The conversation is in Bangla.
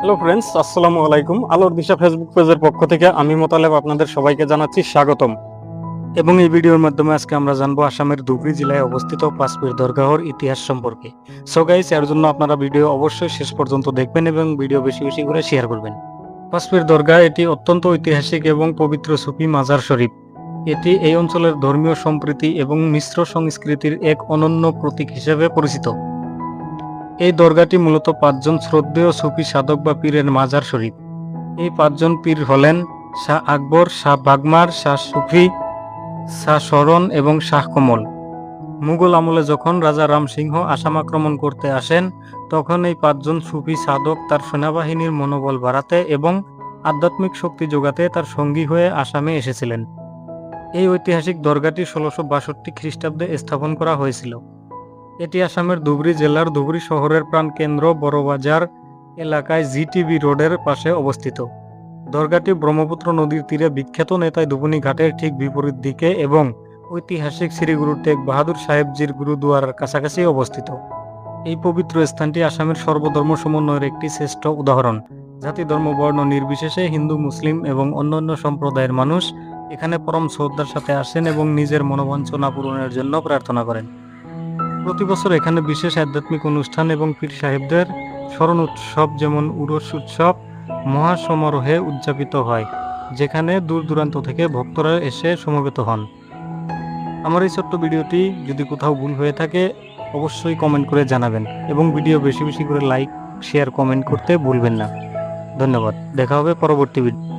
হ্যালো ফ্রেন্ডস, আসসালামু আলাইকুম। আলোর দিশা ফেসবুক পেজের পক্ষ থেকে আমি মোতালেব আপনাদের সবাইকে জানাচ্ছি স্বাগতম। এবং এই ভিডিওর মাধ্যমে আজকে আমরা জানবো আসামের ধুবড়ী জেলায় অবস্থিত পাঁচপীর দরগাহর ইতিহাস সম্পর্কে। সো গাইস, এর জন্য আপনারা ভিডিও অবশ্যই শেষ পর্যন্ত দেখবেন এবং ভিডিও বেশি বেশি করে শেয়ার করবেন। পাঁচপীর দরগা এটি অত্যন্ত ঐতিহাসিক এবং পবিত্র সুফি মাজার শরীফ। এটি এই অঞ্চলের ধর্মীয় সম্প্রীতি এবং মিশ্র সংস্কৃতির এক অনন্য প্রতীক হিসেবে পরিচিত। এই দরগাটি মূলত পাঁচজন শ্রদ্ধেয় সুফি সাধক বা পীরের মাজার শরীফ। এই পাঁচজন পীর হলেন শাহ আকবর, শাহ বাগমার, শাহ সুফি, শাহ শরণ এবং শাহ কমল। মুঘল আমলে যখন রাজা রাম সিংহ আসাম আক্রমণ করতে আসেন, তখন এই পাঁচজন সুফি সাধক তার সেনাবাহিনীর মনোবল বাড়াতে এবং আধ্যাত্মিক শক্তি যোগাতে তার সঙ্গী হয়ে আসামে এসেছিলেন। এই ঐতিহাসিক দরগাটি 1662 খ্রিস্টাব্দে স্থাপন করা হয়েছিল। এটি আসামের ধুবড়ী জেলার ধুবড়ী শহরের প্রাণকেন্দ্র বড়বাজার এলাকায় জিটিবি রোডের পাশে অবস্থিত। দরগাটি ব্রহ্মপুত্র নদীর তীরে বিখ্যাত নেতাই ধুবুনি ঘাটের ঠিক বিপরীত দিকে এবং ঐতিহাসিক শ্রী গুরু টেক বাহাদুর সাহেবজির গুরুদুয়ারার কাছাকাছি অবস্থিত। এই পবিত্র স্থানটি আসামের সর্বধর্ম সমন্বয়ের একটি শ্রেষ্ঠ উদাহরণ। জাতি, ধর্ম, বর্ণ নির্বিশেষে হিন্দু, মুসলিম এবং অন্যান্য সম্প্রদায়ের মানুষ এখানে পরম শ্রদ্ধার সাথে আসেন এবং নিজের মনোবাঞ্ছনা পূরণের জন্য প্রার্থনা করেন। প্রতি বছর এখানে বিশেষ আধ্যাত্মিক অনুষ্ঠান এবং পীর সাহেবদের স্মরণ উৎসব যেমন উরস উৎসব মহাসমারোহে উদযাপিত হয়, যেখানে দূর দূরান্ত থেকে ভক্তরা এসে সমবেত হন। আমার এই ছোট্ট ভিডিওটি যদি কোথাও ভুল হয়ে থাকে অবশ্যই কমেন্ট করে জানাবেন এবং ভিডিও বেশি বেশি করে লাইক, শেয়ার, কমেন্ট করতে ভুলবেন না। ধন্যবাদ। দেখা হবে পরবর্তী ভিডিও।